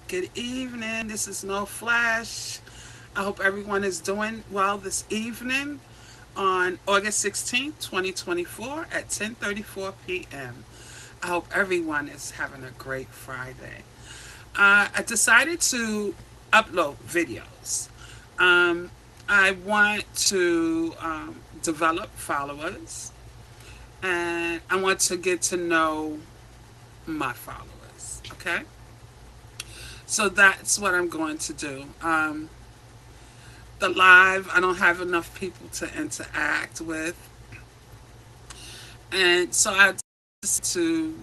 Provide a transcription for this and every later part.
Good evening. This is No Flash. I hope everyone is doing well this evening on August 16th, 2024 at 10:34 p.m. I hope everyone is having a great Friday. I decided to upload videos. Um, I want to develop followers, and I want to get to know my followers. Okay? So that's what I'm going to do. The live, I don't have enough people to interact with, and so I decided to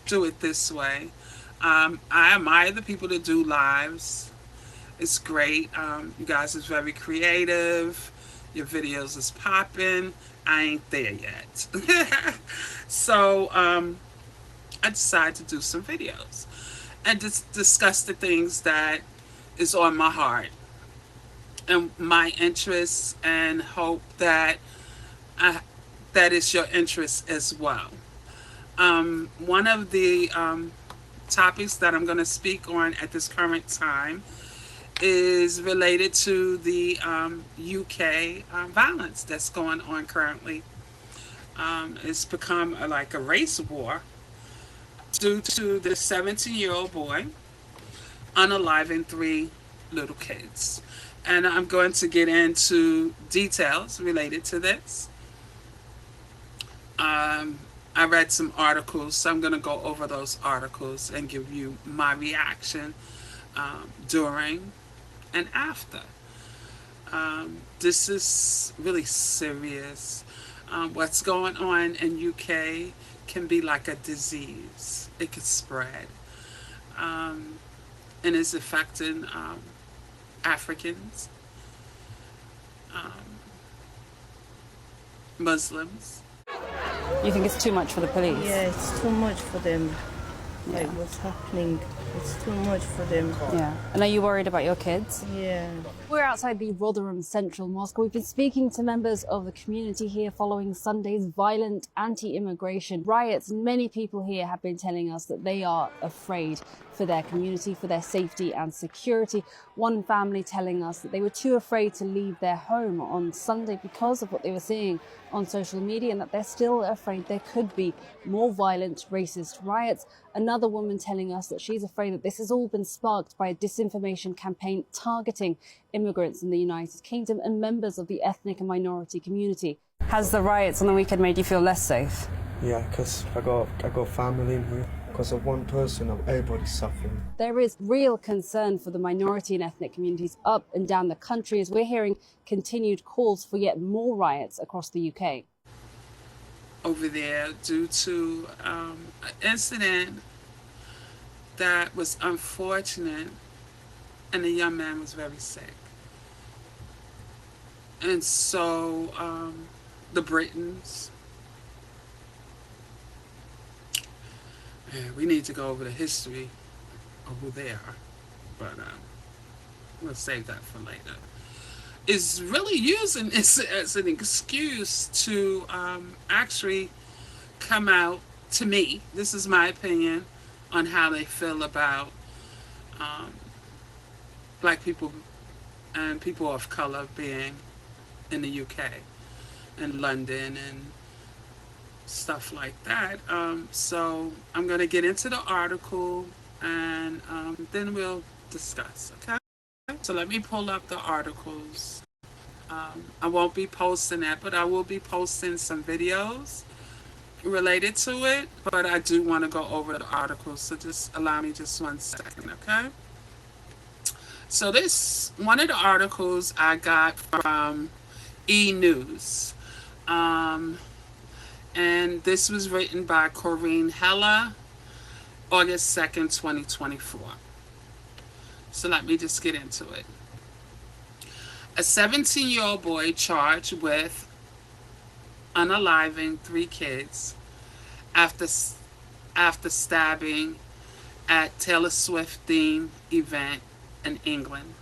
do it this way. I admire the people that do lives. It's great. You guys is very creative. Your videos is popping. I ain't there yet. So I decided to do some videos and just discuss the things that is on my heart and my interests, and hope that I, that is your interest as well. One of the topics that I'm going to speak on at this current time is related to the UK violence that's going on currently. It's become like a race war due to the 17-year-old boy unaliving three little kids. And I'm going to get into details related to this. I read some articles, so I'm going to go over those articles and give you my reaction during and after. This is really serious. What's going on in UK can be like a disease. It could spread, and it's affecting Africans, um, Muslims. You think it's too much for the police? Yeah, it's too much for them. Yeah. Like what's happening, it's too much for them. Yeah. And are you worried about your kids? Yeah. We're outside the Rotherham Central Mosque. We've been speaking to members of the community here following Sunday's violent anti-immigration riots. And many people here have been telling us that they are afraid for their community, for their safety and security. One family telling us that they were too afraid to leave their home on Sunday because of what they were seeing on social media, and that they're still afraid there could be more violent, racist riots. Another woman telling us that she's afraid that this has all been sparked by a disinformation campaign targeting immigrants in the United Kingdom and members of the ethnic and minority community. Has the riots on the weekend made you feel less safe? Yeah, because I got family in here. Because of one person, everybody's suffering. There is real concern for the minority and ethnic communities up and down the country, as we're hearing continued calls for yet more riots across the UK. Over there, due to an incident that was unfortunate, and the young man was very sick. And so the Britons, we need to go over the history of who they are, but we'll save that for later. Is really using this as an excuse to actually come out to me. This is my opinion on how they feel about black people and people of color being in the UK and London and stuff like that. So I'm going to get into the article, and then we'll discuss, okay? So let me pull up the articles. I won't be posting that, but I will be posting some videos related to it. But I do want to go over the articles, so just allow me just 1 second, okay? So this, one of the articles I got from E! News. And this was written by Corinne Heller, August 2nd, 2024. So let me just get into it. A 17-year-old boy charged with unaliving three kids after stabbing at Taylor Swift themed event in England.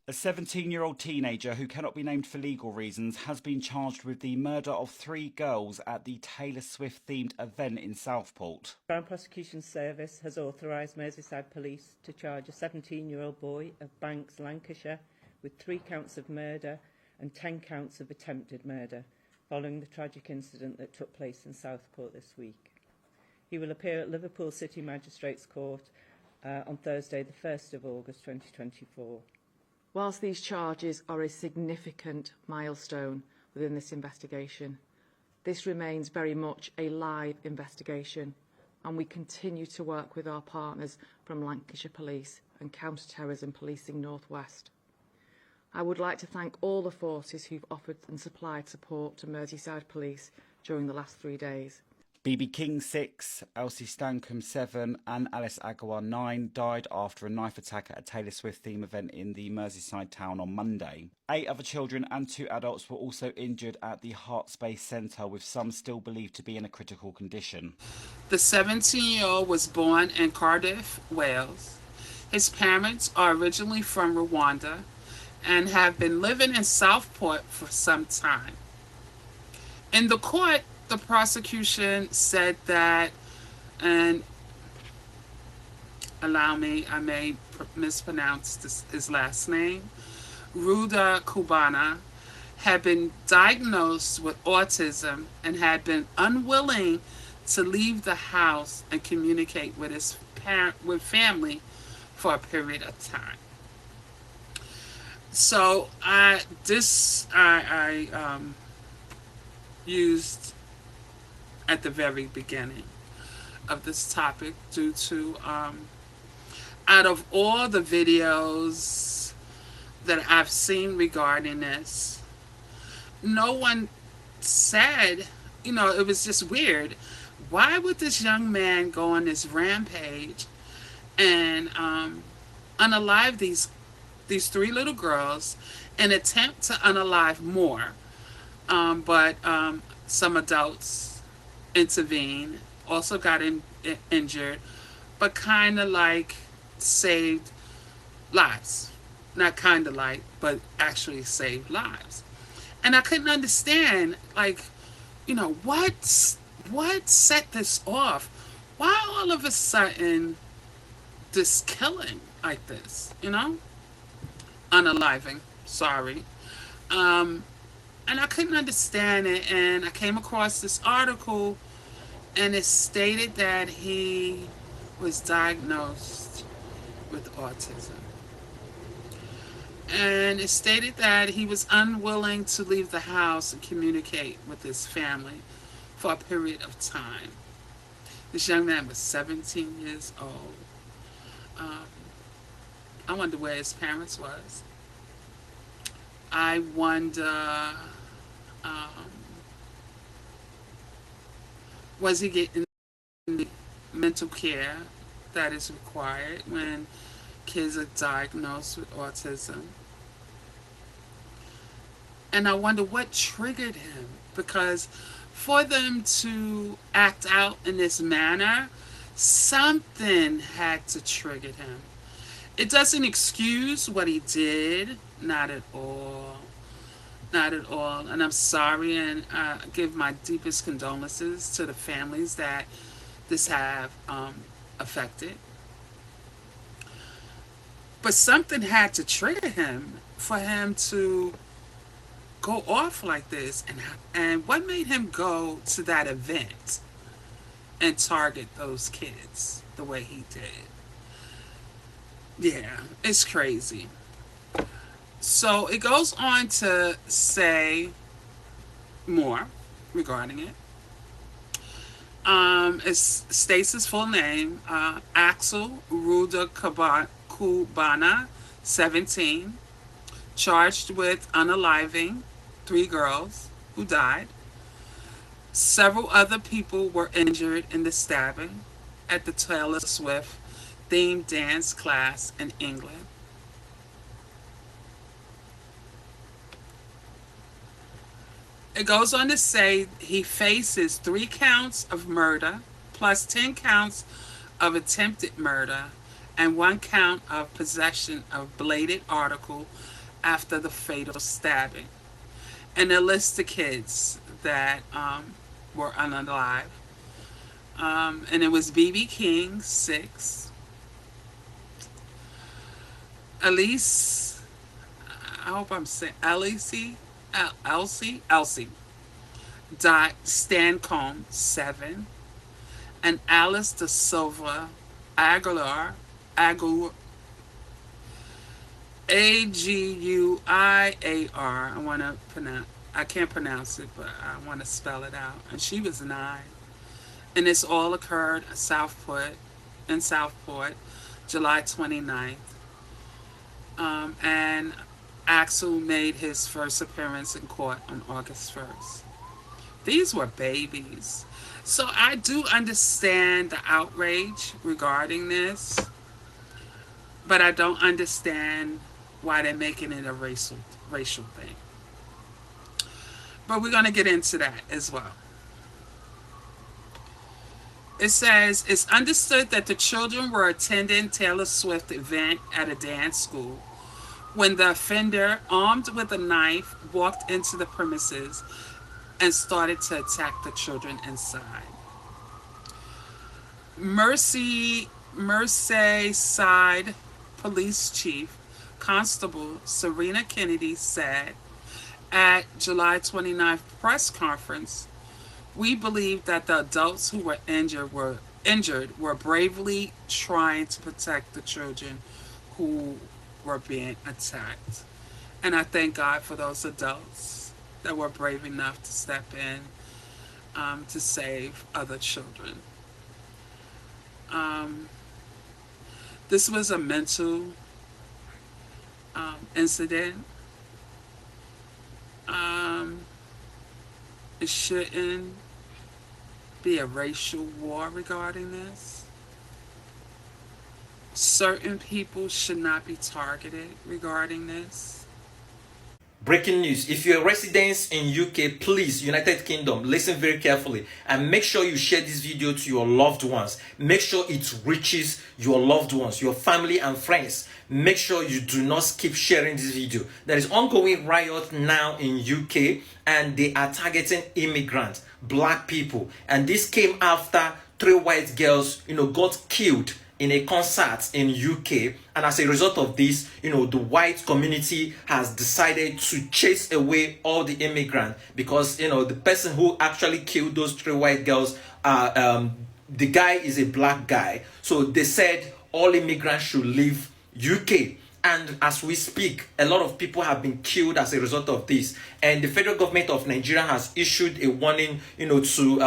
A 17-year-old teenager who cannot be named for legal reasons has been charged with the murder of 3 girls at the Taylor Swift-themed event in Southport. Crown Prosecution Service has authorised Merseyside Police to charge a 17-year-old boy of Banks, Lancashire, with 3 counts of murder and 10 counts of attempted murder, following the tragic incident that took place in Southport this week. He will appear at Liverpool City Magistrates Court on Thursday, the 1st of August 2024. Whilst these charges are a significant milestone within this investigation, this remains very much a live investigation, and we continue to work with our partners from Lancashire Police and Counter-Terrorism Policing North West. I would like to thank all the forces who've offered and supplied support to Merseyside Police during the last 3 days. BB King 6, Elsie Stancombe 7 and Alice Agarwal 9 died after a knife attack at a Taylor Swift theme event in the Merseyside town on Monday. 8 other children and 2 adults were also injured at the Heartspace Centre, with some still believed to be in a critical condition. The 17-year-old was born in Cardiff, Wales. His parents are originally from Rwanda and have been living in Southport for some time. In the court, the prosecution said that, and allow me, I may mispronounce his last name, Ruda Kubana, had been diagnosed with autism and had been unwilling to leave the house and communicate with his family for a period of time. So I used at the very beginning of this topic due to out of all the videos that I've seen regarding this, no one said, it was just weird. Why would this young man go on this rampage and unalive these 3 little girls and attempt to unalive more? But some adults intervened, also got injured, but kind of like saved lives. Not kind of like, but actually saved lives. And I couldn't understand, what set this off? Why all of a sudden this killing like this, Unaliving, sorry. And I couldn't understand it, and I came across this article, and it stated that he was diagnosed with autism. And it stated that he was unwilling to leave the house and communicate with his family for a period of time. This young man was 17 years old. I wonder where his parents was. I wonder, was he getting the mental care that is required when kids are diagnosed with autism? And I wonder what triggered him, because for them to act out in this manner, something had to trigger him. It doesn't excuse what he did, not at all. Not at all. And I'm sorry, and I give my deepest condolences to the families that this have affected. But something had to trigger him for him to go off like this. And what made him go to that event and target those kids the way he did? Yeah, it's crazy. So it goes on to say more regarding it. It states his full name, Axel Ruda Kubana, 17, charged with unaliving 3 girls who died. Several other people were injured in the stabbing at the Taylor Swift themed dance class in England. It goes on to say he faces 3 counts of murder plus 10 counts of attempted murder and 1 count of possession of bladed article after the fatal stabbing. And it lists the kids that were unalive. And it was B.B. King, 6. Elise, I hope I'm saying Elsie. Dot Stancombe, 7. And Alice de Silva Aguilar, Aguiar. I can't pronounce it, but I want to spell it out. And she was 9. And this all occurred in Southport, July 29th. And Axel made his first appearance in court on August 1st. These were babies. So I do understand the outrage regarding this, but I don't understand why they're making it a racial thing. But we're going to get into that as well. It says, it's understood that the children were attending Taylor Swift event at a dance school when the offender, armed with a knife, walked into the premises and started to attack the children inside. Merseyside Police Chief Constable Serena Kennedy said at July 29th press conference, "We believe that the adults who were injured were bravely trying to protect the children who were being attacked." And I thank God for those adults that were brave enough to step in to save other children. This was a mental incident. It shouldn't be a racial war regarding this. Certain people should not be targeted regarding this. Breaking news. If you're a resident in UK, please, United Kingdom, listen very carefully and make sure you share this video to your loved ones. Make sure it reaches your loved ones, your family and friends. Make sure you do not skip sharing this video. There is ongoing riot now in UK and they are targeting immigrants, black people. And this came after 3 white girls, got killed in a concert in UK, and as a result of this, the white community has decided to chase away all the immigrants because the person who actually killed those 3 white girls, the guy is a black guy. So they said all immigrants should leave UK. And as we speak, a lot of people have been killed as a result of this. And the federal government of Nigeria has issued a warning, to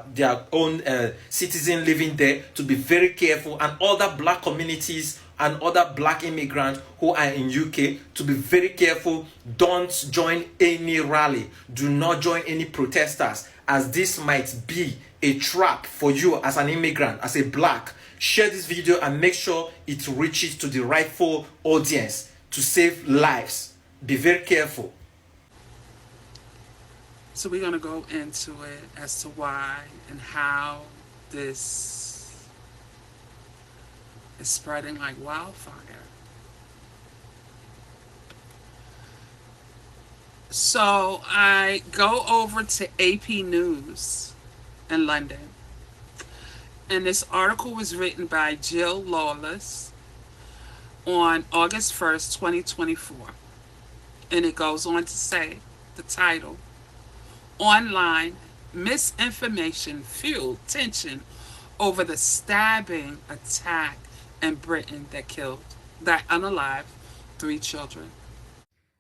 their own citizens living there to be very careful, and other black communities and other black immigrants who are in UK to be very careful. Don't join any rally. Do not join any protesters, as this might be a trap for you as an immigrant, as a black. Share this video and make sure it reaches to the rightful audience to save lives. Be very careful. So we're going to go into it as to why and how this is spreading like wildfire. So I go over to AP News in London. And this article was written by Jill Lawless on August 1st, 2024. And it goes on to say, the title, "Online Misinformation Fueled Tension Over the Stabbing Attack in Britain that unalived 3 children."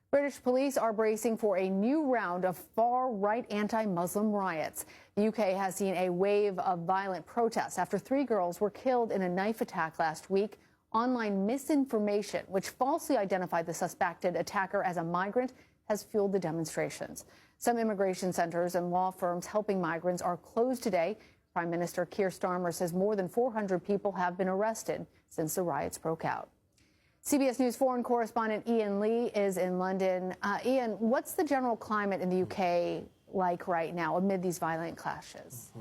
British police are bracing for a new round of far-right anti-Muslim riots. The UK has seen a wave of violent protests after 3 girls were killed in a knife attack last week. Online misinformation, which falsely identified the suspected attacker as a migrant, has fueled the demonstrations. Some immigration centers and law firms helping migrants are closed today. Prime Minister Keir Starmer says more than 400 people have been arrested since the riots broke out. CBS News foreign correspondent Ian Lee is in London. Ian, what's the general climate in the UK like right now amid these violent clashes?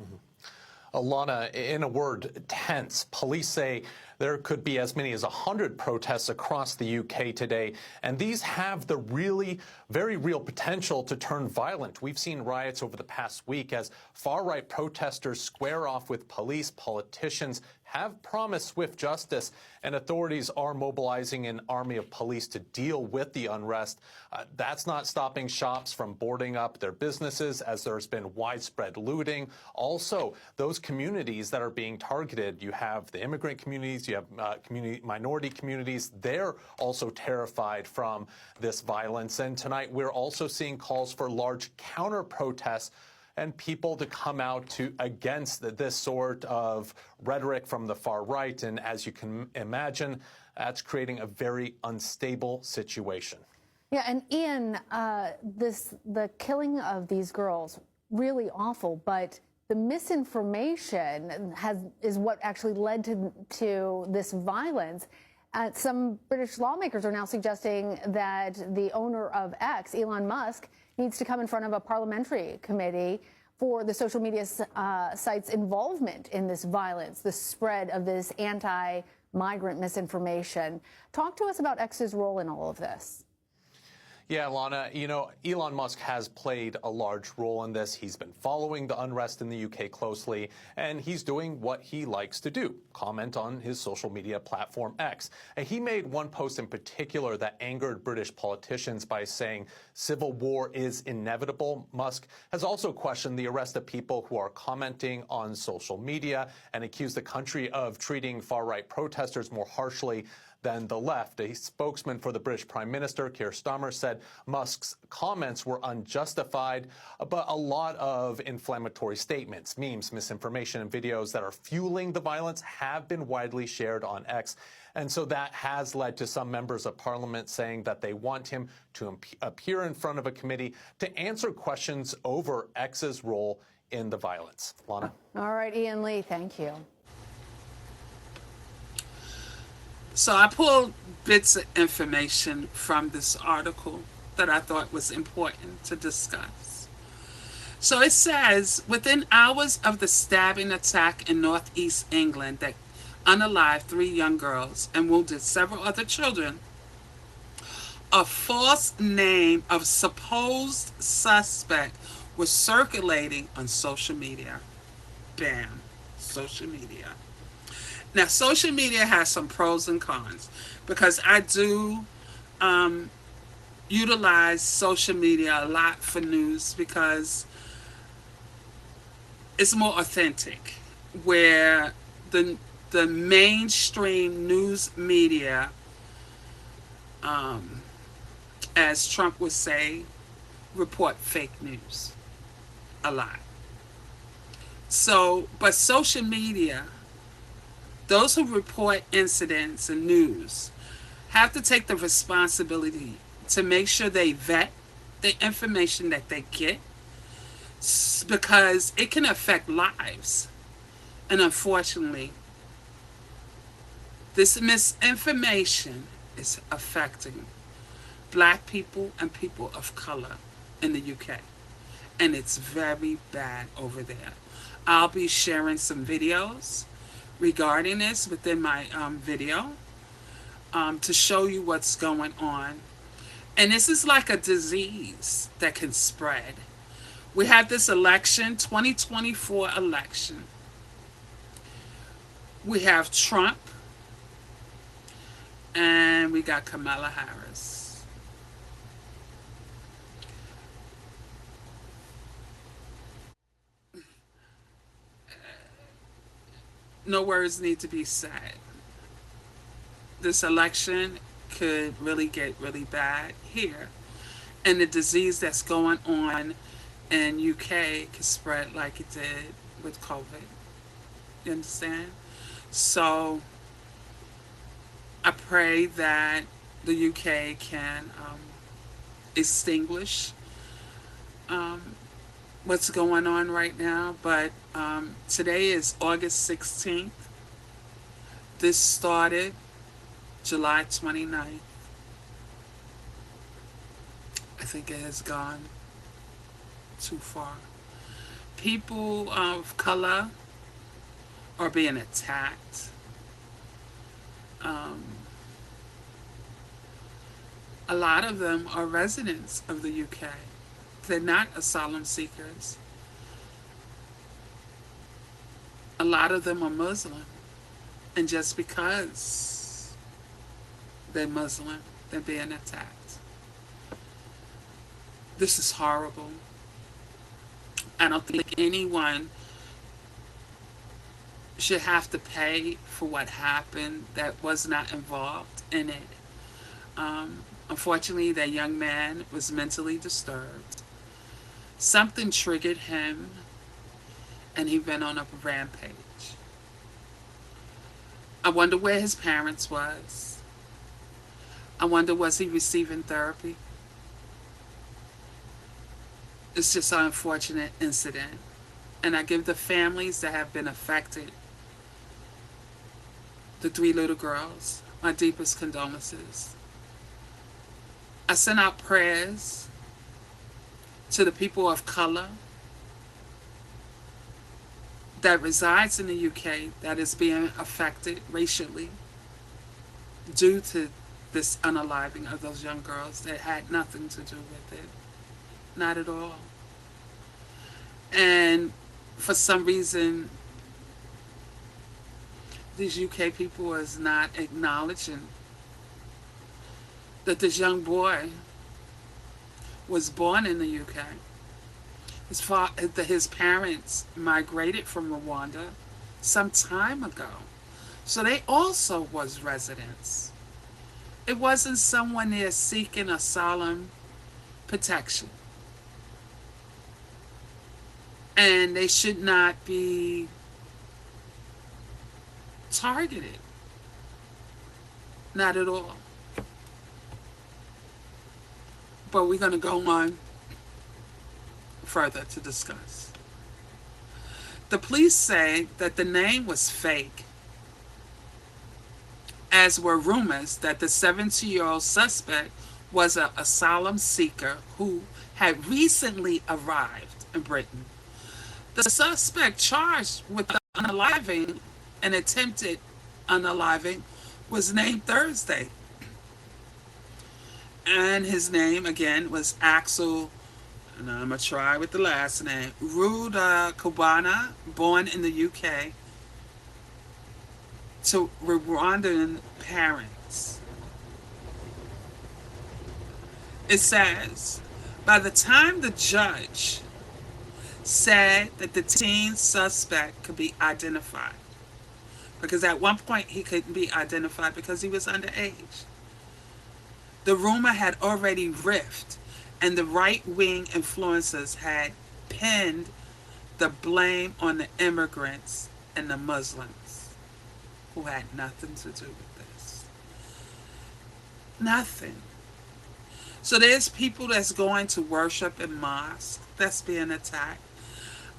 Alana, in a word, tense. Police say there could be as many as 100 protests across the UK today, and these have the very real potential to turn violent. We've seen riots over the past week as far-right protesters square off with police. Politicians have promised swift justice, and authorities are mobilizing an army of police to deal with the unrest. That's not stopping shops from boarding up their businesses as there's been widespread looting. Also, those communities that are being targeted, you have the immigrant communities, you have minority communities. They're also terrified from this violence. And tonight we're also seeing calls for large counter-protests and people to come out against this sort of rhetoric from the far right. And as you can imagine, that's creating a very unstable situation. Yeah, and Ian, the killing of these girls, really awful, but the misinformation is what actually led to this violence. Some British lawmakers are now suggesting that the owner of X, Elon Musk, needs to come in front of a parliamentary committee for the social media site's involvement in this violence, the spread of this anti-migrant misinformation. Talk to us about X's role in all of this. Yeah, Lana, Elon Musk has played a large role in this. He's been following the unrest in the UK closely, and he's doing what he likes to do, comment on his social media platform X. And he made one post in particular that angered British politicians by saying civil war is inevitable. Musk has also questioned the arrest of people who are commenting on social media and accused the country of treating far-right protesters more harshly than the left. A spokesman for the British Prime Minister, Keir Starmer, said Musk's comments were unjustified, but a lot of inflammatory statements, memes, misinformation, and videos that are fueling the violence have been widely shared on X. And so that has led to some members of parliament saying that they want him to appear in front of a committee to answer questions over X's role in the violence. Lana? All right, Ian Lee, thank you. So I pulled bits of information from this article that I thought was important to discuss. So it says, within hours of the stabbing attack in northeast England that unalived 3 young girls and wounded several other children, a false name of supposed suspect was circulating on social media. Bam, social media. Now, social media has some pros and cons because I do utilize social media a lot for news because it's more authentic, where the mainstream news media, as Trump would say, report fake news a lot. So, but social media, those who report incidents and news have to take the responsibility to make sure they vet the information that they get, because it can affect lives. And unfortunately, this misinformation is affecting Black people and people of color in the UK. And it's very bad over there. I'll be sharing some videos regarding this within my video to show you what's going on. And this is like a disease that can spread. We had this election, 2024 election. We have Trump and we got Kamala Harris. No words need to be said. This election could really get really bad here. And the disease that's going on in UK could spread like it did with COVID. You understand? So I pray that the UK can extinguish what's going on right now. But today is August 16th. This started July 29th. I think it has gone too far. People of color are being attacked. A lot of them are residents of the UK. They're not asylum seekers. A lot of them are Muslim. And just because they're Muslim, they're being attacked. This is horrible. I don't think anyone should have to pay for what happened that was not involved in it. Unfortunately, that young man was mentally disturbed. Something triggered him, and he went on a rampage. I wonder where his parents was. I wonder, was he receiving therapy? It's just an unfortunate incident. And I give the families that have been affected, the 3 little girls, my deepest condolences. I send out prayers to the people of color that resides in the UK that is being affected racially due to this unaliving of those young girls that had nothing to do with it. Not at all. And for some reason, these UK people is not acknowledging that this young boy was born in the UK. His parents migrated from Rwanda some time ago. So they also was residents. It wasn't someone there seeking asylum protection. And they should not be targeted. Not at all. But we're going to go on further to discuss. The police say that the name was fake, as were rumors that the 70-year-old suspect was an asylum seeker who had recently arrived in Britain. The suspect charged with the unaliving and attempted unaliving was named Thursday. And his name, again, was Axel, and I'm going to try with the last name, Ruda Kubana, born in the UK, to Rwandan parents. It says, by the time the judge said that the teen suspect could be identified, because at one point he couldn't be identified because he was underage, the rumor had already riffed, and the right-wing influencers had pinned the blame on the immigrants and the Muslims, who had nothing to do with this. Nothing. So there's people that's going to worship in mosques that's being attacked.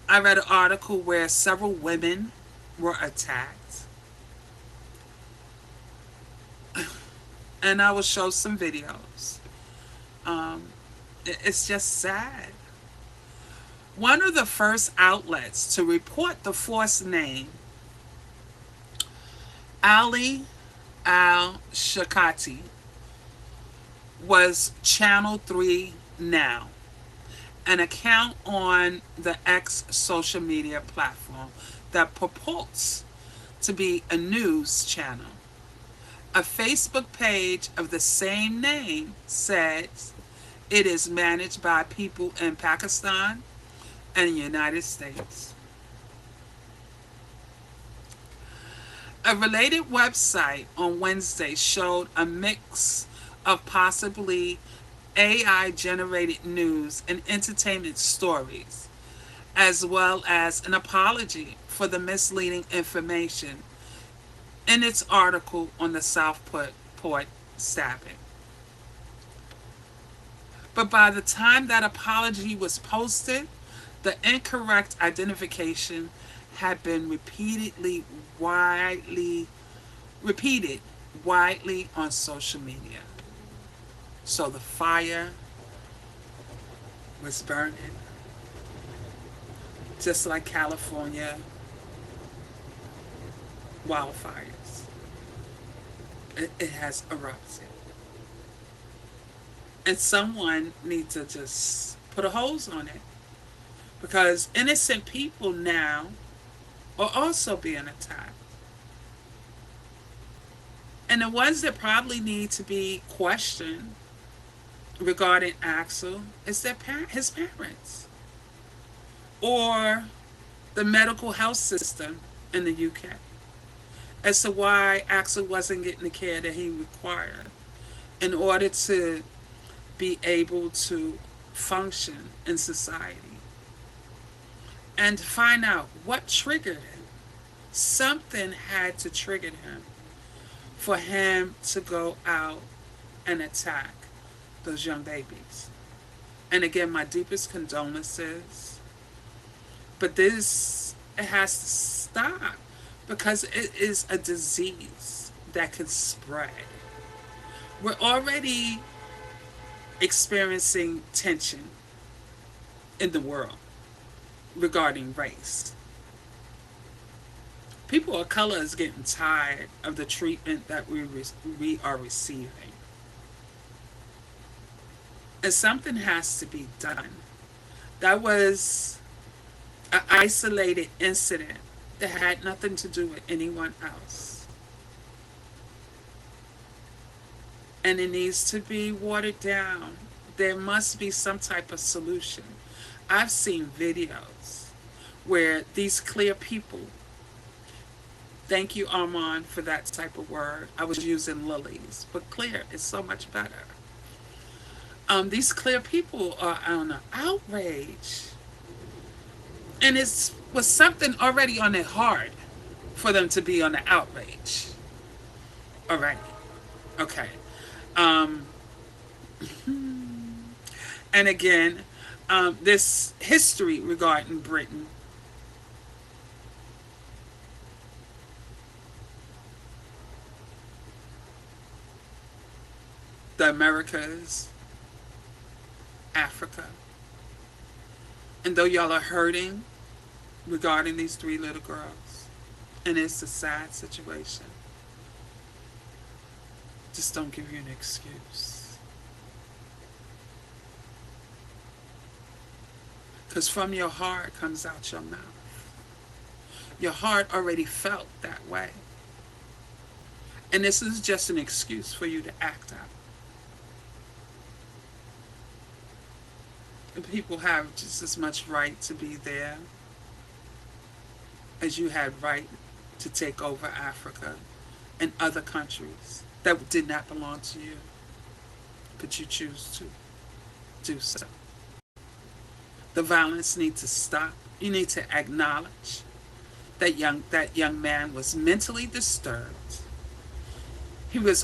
I read an article where several women were attacked. And I will show some videos. It's just sad. One of the first outlets to report the forced name, Ali Al-Shakati, was Channel 3 Now, an account on the X social media platform that purports to be a news channel. A Facebook page of the same name says it is managed by people in Pakistan and the United States. A related website on Wednesday showed a mix of possibly AI-generated news and entertainment stories, as well as an apology for the misleading information in its article on the Southport stabbing. But by the time that apology was posted, the incorrect identification had been repeated widely on social media. So the fire was burning, just like California wildfires. It has erupted. And someone needs to just put a hose on it. Because innocent people now are also being attacked. And the ones that probably need to be questioned regarding Axel is his parents. Or the medical health system in the UK as to why Axel wasn't getting the care that he required in order to be able to function in society. And to find out what triggered him. Something had to trigger him for him to go out and attack those young babies. And again, my deepest condolences. But this, it has to stop because it is a disease that can spread. We're already experiencing tension in the world regarding race. People of color is getting tired of the treatment that we are receiving. And something has to be done. That was an isolated incident that had nothing to do with anyone else. And it needs to be watered down. There must be some type of solution. I've seen videos where these clear people, thank you, Armand, for that type of word. I was using lilies, but clear is so much better. These clear people are on an outrage. And it was something already on their heart for them to be on the outrage. Alrighty. Okay. And again, this history regarding Britain. The Americas, Africa. And though y'all are hurting regarding these 3 little girls, and it's a sad situation, just don't give you an excuse. Because from your heart comes out your mouth. Your heart already felt that way. And this is just an excuse for you to act out. And people have just as much right to be there as you had right to take over Africa and other countries that did not belong to you, but you choose to do so. The violence needs to stop. You need to acknowledge that young man was mentally disturbed. He was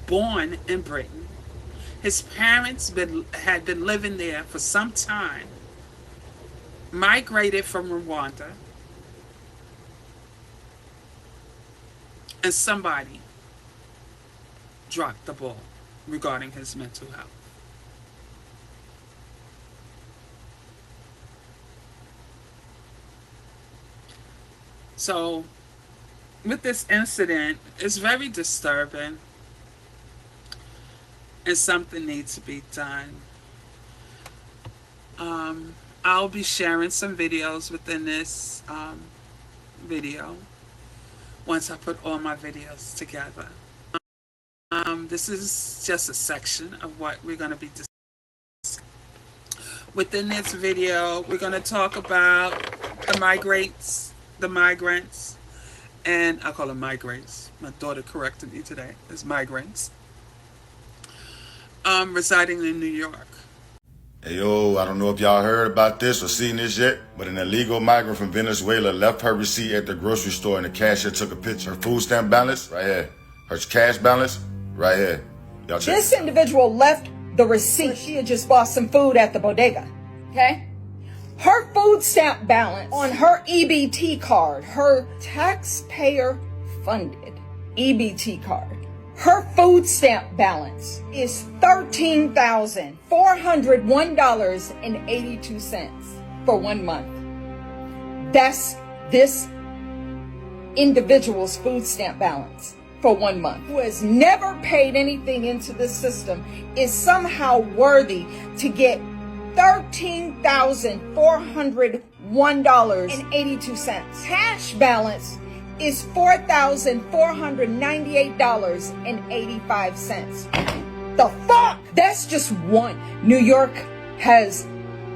born in Britain. His parents had been living there for some time, migrated from Rwanda, and somebody dropped the ball regarding his mental health. So, with this incident, it's very disturbing. And something needs to be done. I'll be sharing some videos within this video once I put all my videos together. This is just a section of what we're going to be discussing. Within this video, we're going to talk about the migrants, and I call them migrants. My daughter corrected me today. It's migrants. Residing in New York. Hey, yo, I don't know if y'all heard about this or seen this yet, but an illegal migrant from Venezuela left her receipt at the grocery store and the cashier took a picture. Her food stamp balance, right here. Her cash balance, right here. Y'all check. This individual left the receipt. She had just bought some food at the bodega, okay? Her food stamp balance on her EBT card, her taxpayer-funded EBT card, her food stamp balance is $13,401.82 for 1 month. That's this individual's food stamp balance for 1 month, who has never paid anything into the system, is somehow worthy to get $13,401.82. Cash balance is $4,498.85. The fuck? That's just one. New York has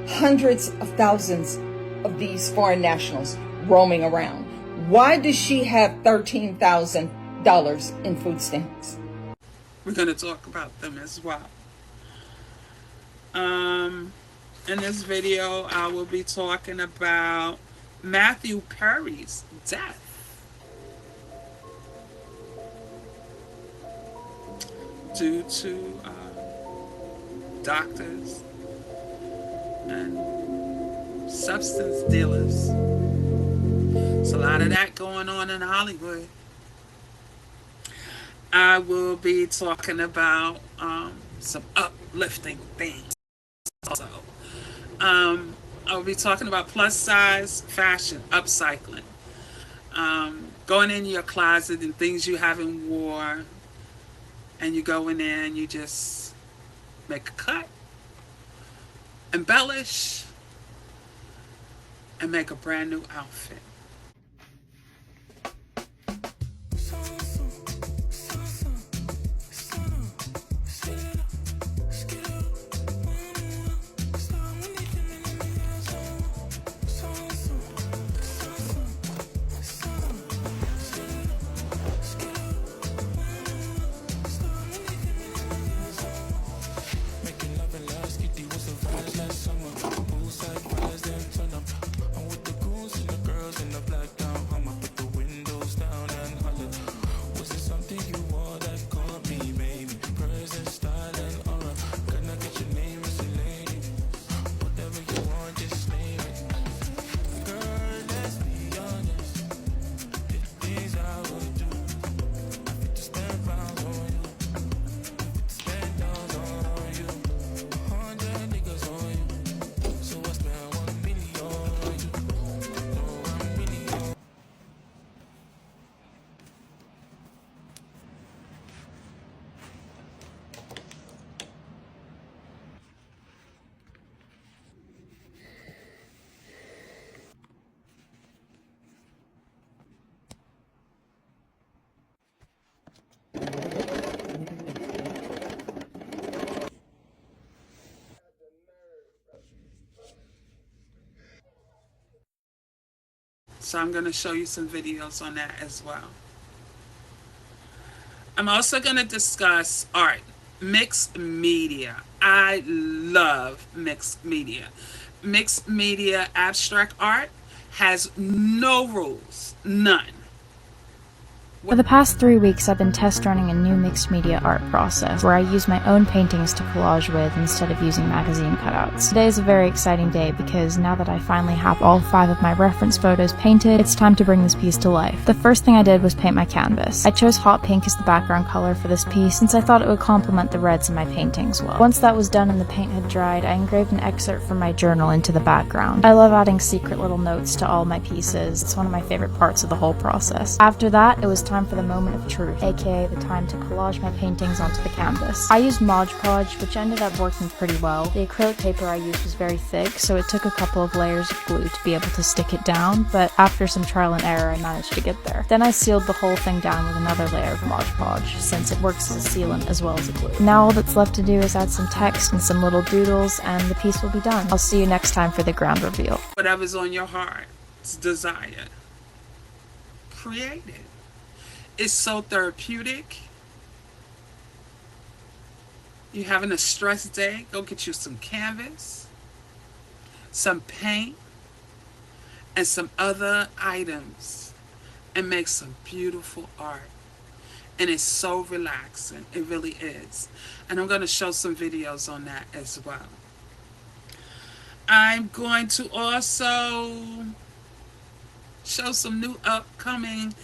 hundreds of thousands of these foreign nationals roaming around. Why does she have $13,000 in food stamps? We're going to talk about them as well. In this video, I will be talking about Matthew Perry's death. Due to doctors and substance dealers. There's a lot of that going on in Hollywood. I will be talking about some uplifting things also. I'll be talking about plus size fashion, upcycling. Going in your closet and things you haven't worn, and you go in there and you just make a cut, embellish, and make a brand new outfit. So I'm going to show you some videos on that as well. I'm also going to discuss art, mixed media. I love mixed media. Mixed media abstract art has no rules, none. For the past 3 weeks, I've been test running a new mixed media art process where I use my own paintings to collage with instead of using magazine cutouts. Today is a very exciting day because now that I finally have all 5 of my reference photos painted, it's time to bring this piece to life. The first thing I did was paint my canvas. I chose hot pink as the background color for this piece since I thought it would complement the reds in my paintings well. Once that was done and the paint had dried, I engraved an excerpt from my journal into the background. I love adding secret little notes to all my pieces. It's one of my favorite parts of the whole process. After that, it was time for the moment of truth, aka the time to collage my paintings onto the canvas. I used Mod Podge, which ended up working pretty well. The acrylic paper I used was very thick, so it took a couple of layers of glue to be able to stick it down, but after some trial and error I managed to get there. Then I sealed the whole thing down with another layer of Mod Podge, since it works as a sealant as well as a glue. Now all that's left to do is add some text and some little doodles, and the piece will be done. I'll see you next time for the ground reveal. Whatever's on your heart's desire, create it. It's so therapeutic. You're having a stress day, go get you some canvas, some paint, and some other items and make some beautiful art. And it's so relaxing. It really is. And I'm going to show some videos on that as well. I'm going to also show some new upcoming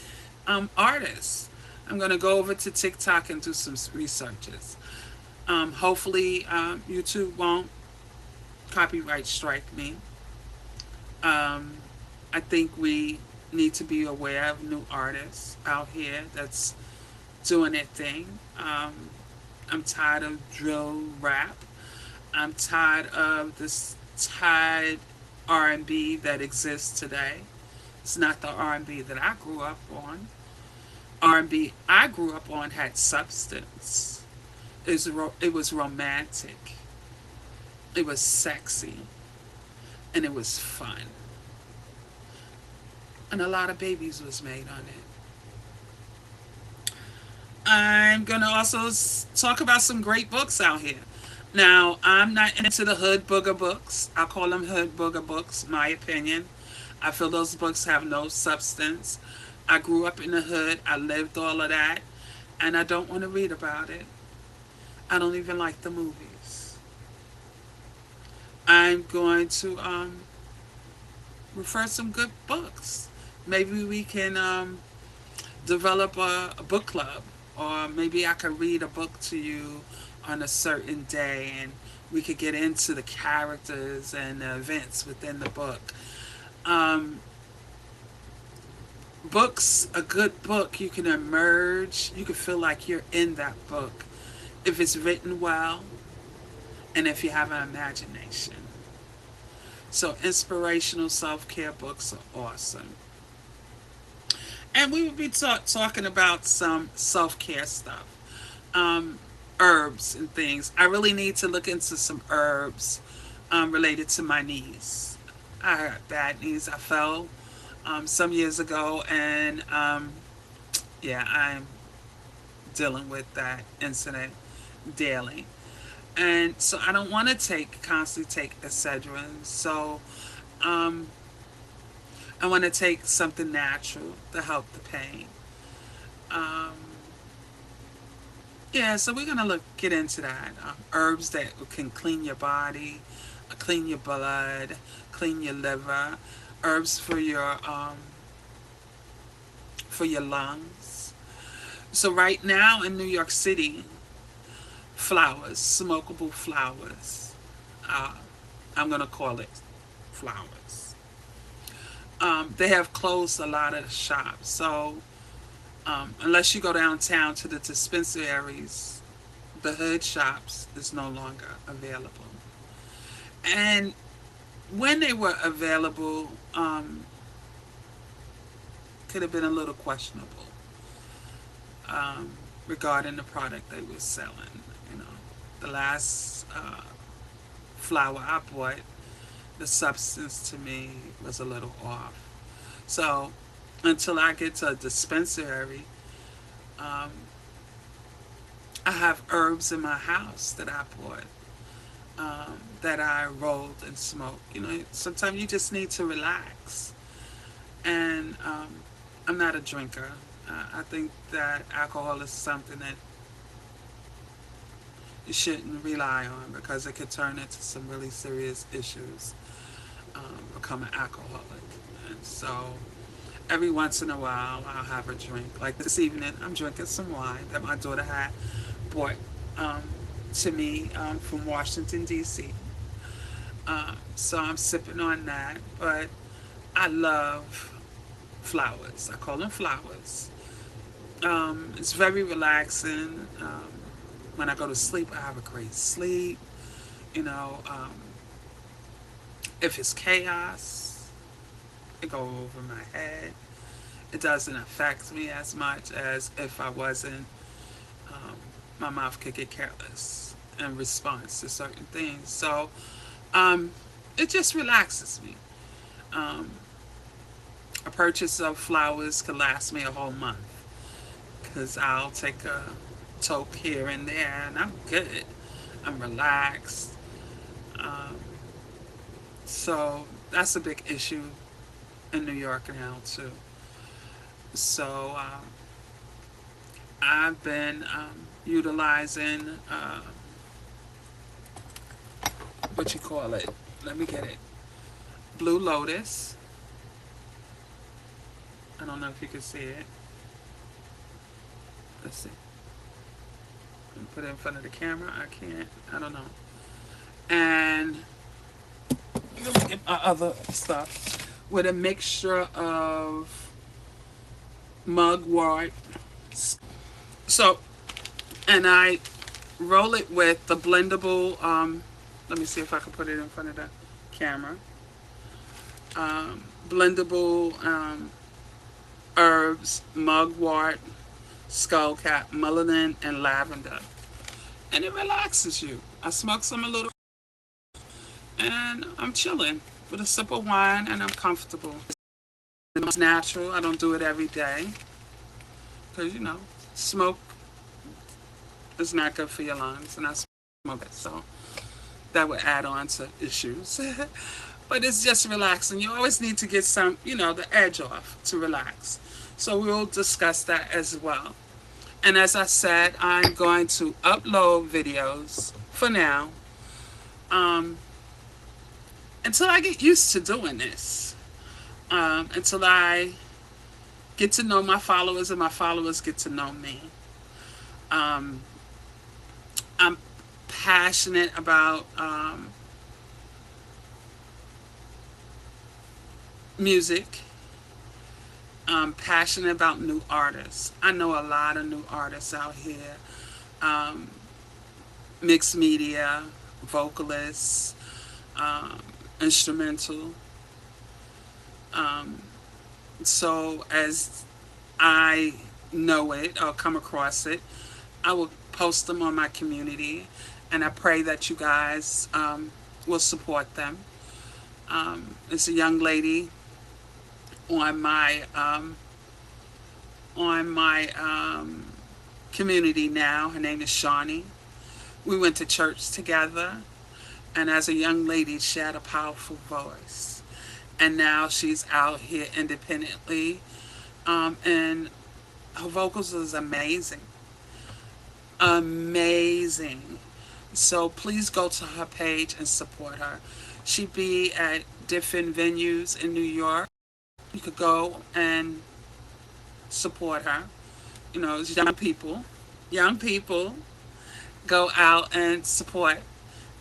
artists. I'm going to go over to TikTok and do some researches. Hopefully YouTube won't copyright strike me. I think we need to be aware of new artists out here that's doing their thing. I'm tired of drill rap. I'm tired of this tired R&B that exists today. It's not the R&B that I grew up on. R&B I grew up on had substance. It was romantic. It was sexy. And it was fun. And a lot of babies was made on it. I'm going to also talk about some great books out here. Now, I'm not into the hood booger books. I call them hood booger books, my opinion. I feel those books have no substance. I grew up in the hood. I lived all of that. And I don't want to read about it. I don't even like the movies. I'm going to refer some good books. Maybe we can develop a book club, or maybe I could read a book to you on a certain day, and we could get into the characters and the events within the book. Books, a good book, you can emerge, you can feel like you're in that book if it's written well and if you have an imagination. So inspirational self-care books are awesome. And we will be talking about some self-care stuff. Herbs and things. I really need to look into some herbs related to my knees. I had bad knees. I fell some years ago, and yeah, I'm dealing with that incident daily. And so I don't want to constantly take Excedrin. So I want to take something natural to help the pain. Yeah, so we're gonna get into that. Herbs that can clean your body, clean your blood, clean your liver. Herbs for your lungs. So right now in New York City, flowers, smokable flowers. I'm gonna call it flowers. They have closed a lot of shops, so unless you go downtown to the dispensaries, the hood shops is no longer available. And when they were available, could have been a little questionable regarding the product they were selling. You know, the last flower I bought, the substance to me was a little off. So until I get to a dispensary, I have herbs in my house that I bought, that I rolled and smoked. You know, sometimes you just need to relax. And I'm not a drinker. I think that alcohol is something that you shouldn't rely on, because it could turn into some really serious issues, become an alcoholic. And so every once in a while I'll have a drink. Like this evening I'm drinking some wine that my daughter had bought to me from Washington, D.C. So I'm sipping on that. But I love flowers. I call them flowers. It's very relaxing. When I go to sleep, I have a great sleep. You know, if it's chaos, it goes over my head. It doesn't affect me as much as if I wasn't. My mouth could get careless in response to certain things. So it just relaxes me. A purchase of flowers could last me a whole month, because I'll take a toke here and there and I'm good. I'm relaxed. So that's a big issue in New York now too. So I've been utilizing what you call it, let me get it, Blue Lotus. I don't know if you can see it. Let's see. Put it in front of the camera. I can't. I don't know. And let me get my other stuff with a mixture of mugwort. So, and I roll it with the blendable, let me see if I can put it in front of the camera. Blendable herbs, mugwort, skullcap, mullein, and lavender. And it relaxes you. I smoke some a little, and I'm chilling with a sip of wine, and I'm comfortable. It's natural. I don't do it every day because, smoke is not good for your lungs, and I smoke it, so that would add on to issues. But it's just relaxing. You always need to get some, the edge off to relax. So we'll discuss that as well. And as I said, I'm going to upload videos for now, until I get used to doing this, until I get to know my followers and my followers get to know me. I'm passionate about music. I'm passionate about new artists. I know a lot of new artists out here. Mixed media, vocalists, instrumental. So as I know it or come across it, I will post them on my community, and I pray that you guys will support them. It's a young lady on my community now. Her name is Shawnee. We went to church together, and as a young lady, she had a powerful voice. And now she's out here independently, and her vocals is amazing. Amazing. So please go to her page and support her. She be at different venues in New York. You could go and support her. It's young people. Young people go out and support.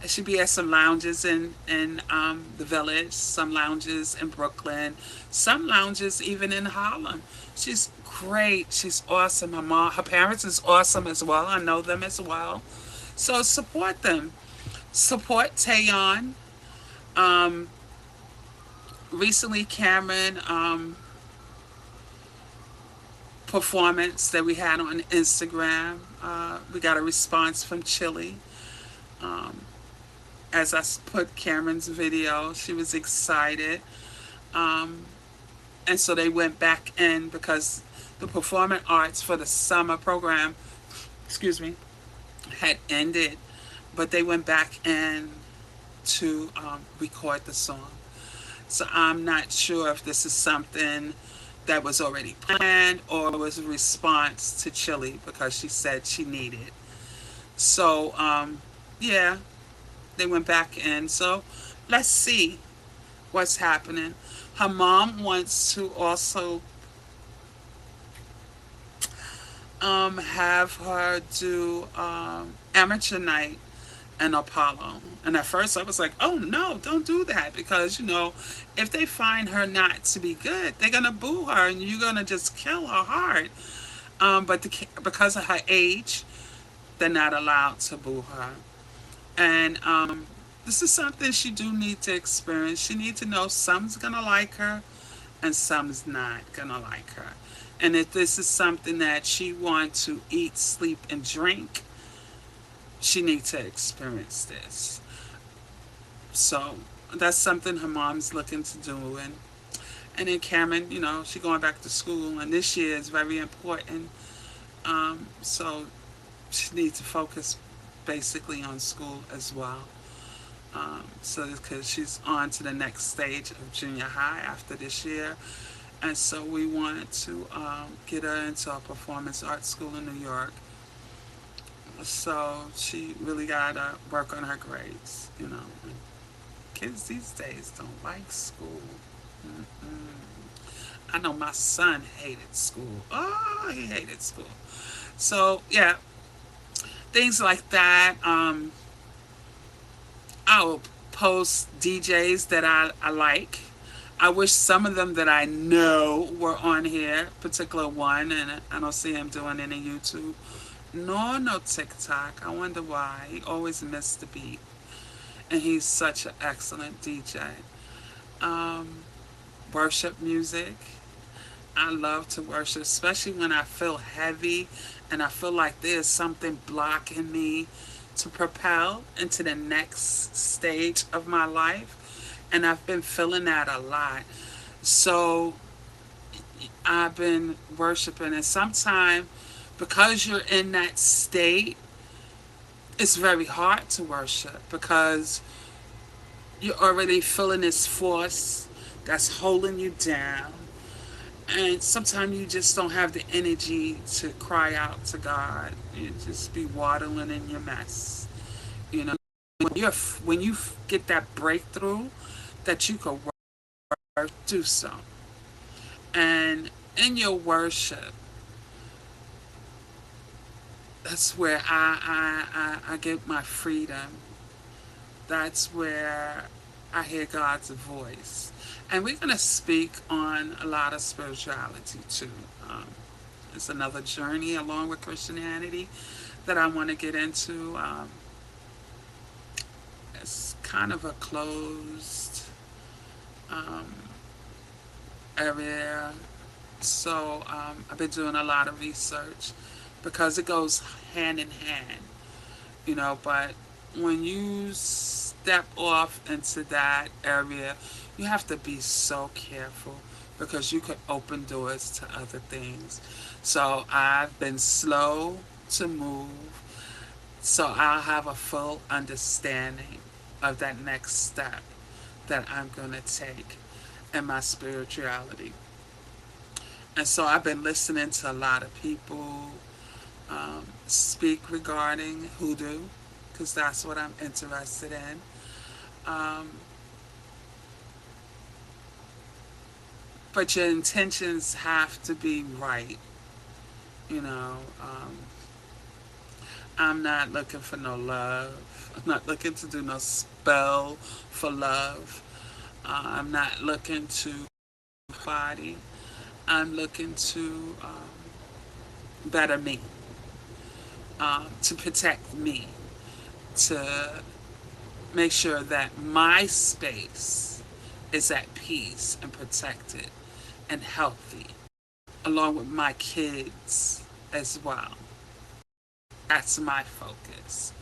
She be at some lounges in the Village, some lounges in Brooklyn, some lounges even in Harlem. She's great. She's awesome. Her parents is awesome as well. I know them as well. So support them. Support Tayon. Recently, Cameron performance that we had on Instagram, we got a response from Chile. As I put Cameron's video, she was excited. And so they went back in because the performing arts for the summer program, had ended. But they went back in to record the song. So I'm not sure if this is something that was already planned or was a response to Chile because she said she needed. So, yeah, they went back in. So let's see what's happening. Her mom wants to also have her do amateur night in Apollo. And at first I was like, oh no, don't do that. Because, if they find her not to be good, they're going to boo her and you're going to just kill her heart. But because of her age, they're not allowed to boo her. And this is something she do need to experience. She needs to know some's going to like her and some's not going to like her. And if this is something that she wants to eat, sleep, and drink, she needs to experience this. So that's something her mom's looking to do. And then Cameron, she's going back to school, and this year is very important. So she needs to focus basically on school as well. So because she's on to the next stage of junior high after this year. And so we wanted to get her into a performance arts school in New York. So she really got to work on her grades, Kids these days don't like school. I know my son hated school. Oh, he hated school. So, yeah, things like that. I will post DJs that I like. I wish some of them that I know were on here, particular one, and I don't see him doing any YouTube. No TikTok. I wonder why. He always missed the beat. And he's such an excellent DJ. Worship music. I love to worship, especially when I feel heavy and I feel like there's something blocking me to propel into the next stage of my life. And I've been feeling that a lot. So I've been worshiping, and sometimes because you're in that state, it's very hard to worship because you're already feeling this force that's holding you down. And sometimes you just don't have the energy to cry out to God. You just be waddling in your mess. You know, when you get that breakthrough that you can work, do so. And in your worship, that's where I get my freedom. That's where I hear God's voice. And we're going to speak on a lot of spirituality too. It's another journey along with Christianity that I want to get into. It's kind of a closed area. So I've been doing a lot of research because it goes hand in hand, you know, but when you step off into that area, you have to be so careful because you could open doors to other things. So I've been slow to move, so I'll have a full understanding of that next step that I'm going to take in my spirituality. And so I've been listening to a lot of people speak regarding hoodoo, because that's what I'm interested in. But your intentions have to be right. You know, I'm not looking for no love. I'm not looking to do no spell for love. I'm not looking to body. I'm looking to better me, to protect me, to make sure that my space is at peace and protected and healthy, along with my kids as well. That's my focus.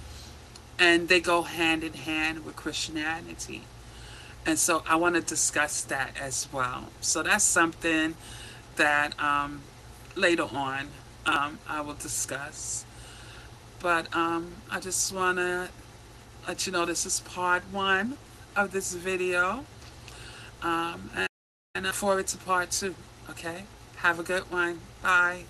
And they go hand in hand with Christianity. And so I want to discuss that as well. So that's something that later on I will discuss. But I just want to let you know this is part one of this video. And I look forward to part two. Okay? Have a good one. Bye.